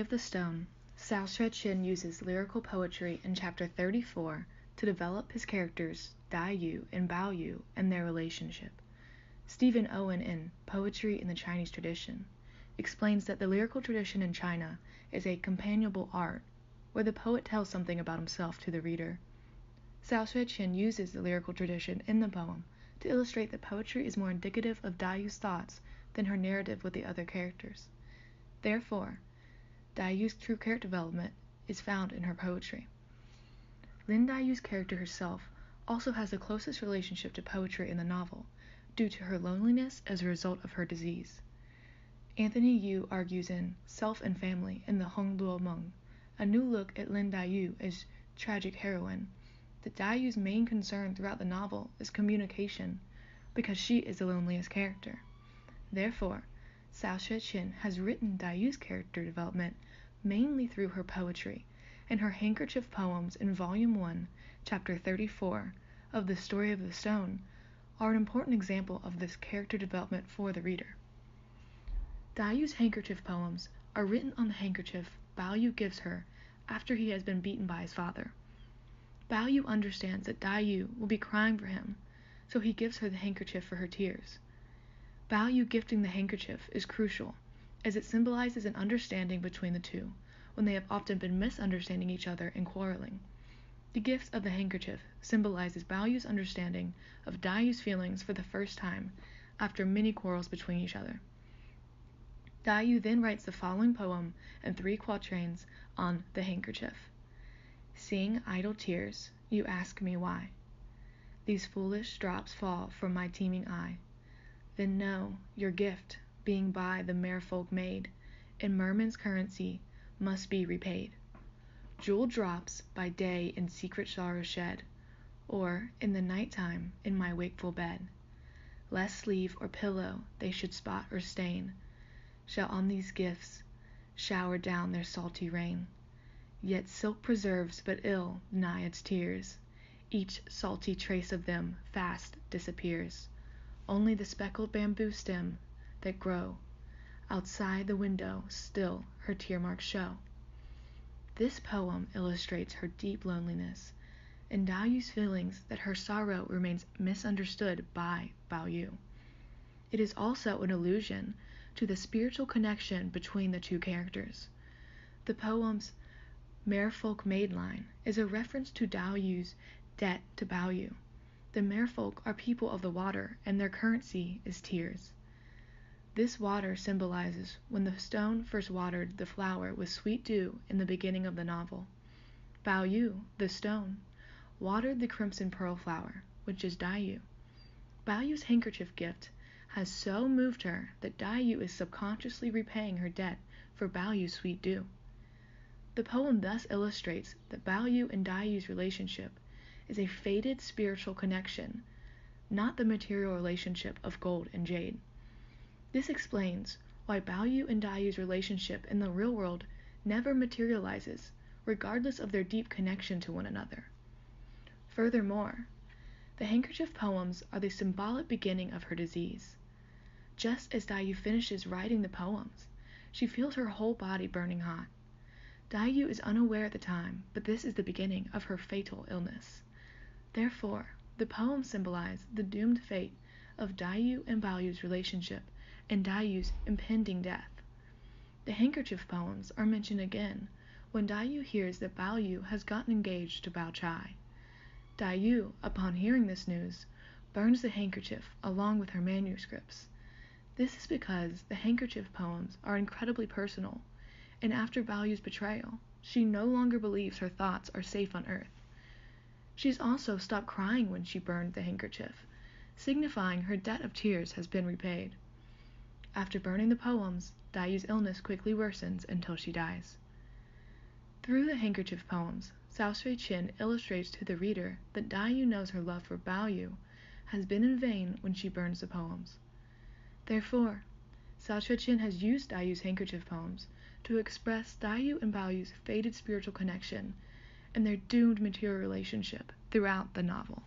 of the Stone, Cao Xueqin uses lyrical poetry in chapter 34 to develop his characters Daiyu and Baoyu and their relationship. Stephen Owen in Poetry in the Chinese Tradition explains that the lyrical tradition in China is a companionable art where the poet tells something about himself to the reader. Cao Xueqin uses the lyrical tradition in the poem to illustrate that poetry is more indicative of Daiyu's thoughts than her narrative with the other characters. Therefore, Daiyu's true character development is found in her poetry. Lin Daiyu's character herself also has the closest relationship to poetry in the novel, due to her loneliness as a result of her disease. Anthony Yu argues in Self and Family in the Hong Luo Meng, a new look at Lin Daiyu as tragic heroine, that Daiyu's main concern throughout the novel is communication, because she is the loneliest character. Therefore, Cao Xueqin has written Daiyu's character development mainly through her poetry, and her handkerchief poems in Volume 1, Chapter 34 of The Story of the Stone are an important example of this character development for the reader. Daiyu's handkerchief poems are written on the handkerchief Baoyu gives her after he has been beaten by his father. Baoyu understands that Daiyu will be crying for him, so he gives her the handkerchief for her tears. Baoyu gifting the handkerchief is crucial, as it symbolizes an understanding between the two, when they have often been misunderstanding each other and quarreling. The gift of the handkerchief symbolizes Baoyu's understanding of Daiyu's feelings for the first time after many quarrels between each other. Daiyu then writes the following poem in 3 quatrains on the handkerchief. Seeing idle tears, you ask me why. These foolish drops fall from my teeming eye. Then know, your gift, being by the merfolk made, in merman's currency, must be repaid. Jeweled drops by day in secret sorrow shed, or in the night time in my wakeful bed. Lest sleeve or pillow they should spot or stain, shall on these gifts shower down their salty rain. Yet silk preserves but ill the naiad's tears, each salty trace of them fast disappears. Only the speckled bamboo stem that grow outside the window still her tear marks show. This poem illustrates her deep loneliness and Daiyu's feelings that her sorrow remains misunderstood by Baoyu. It is also an allusion to the spiritual connection between the two characters. The poem's merfolk maid line is a reference to Daiyu's debt to Baoyu. The merfolk are people of the water, and their currency is tears. This water symbolizes when the stone first watered the flower with sweet dew in the beginning of the novel. Baoyu, the stone, watered the crimson pearl flower, which is Daiyu. Baoyu's handkerchief gift has so moved her that Daiyu is subconsciously repaying her debt for Baoyu's sweet dew. The poem thus illustrates that Baoyu and Daiyu's relationship is a faded spiritual connection, not the material relationship of gold and jade. This explains why Baoyu and Daiyu's relationship in the real world never materializes, regardless of their deep connection to one another. Furthermore, the handkerchief poems are the symbolic beginning of her disease. Just as Daiyu finishes writing the poems, she feels her whole body burning hot. Daiyu is unaware at the time, but this is the beginning of her fatal illness. Therefore, the poems symbolize the doomed fate of Daiyu and Baoyu's relationship and Daiyu's impending death. The handkerchief poems are mentioned again when Daiyu hears that Baoyu has gotten engaged to Bao Chai. Daiyu, upon hearing this news, burns the handkerchief along with her manuscripts. This is because the handkerchief poems are incredibly personal, and after Baoyu's betrayal, she no longer believes her thoughts are safe on earth. She's also stopped crying when she burned the handkerchief, signifying her debt of tears has been repaid. After burning the poems, Daiyu's illness quickly worsens until she dies. Through the handkerchief poems, Cao Xueqin illustrates to the reader that Daiyu knows her love for Baoyu has been in vain when she burns the poems. Therefore, Cao Xueqin has used Daiyu's handkerchief poems to express Daiyu and Baoyu's faded spiritual connection and their doomed material relationship throughout the novel.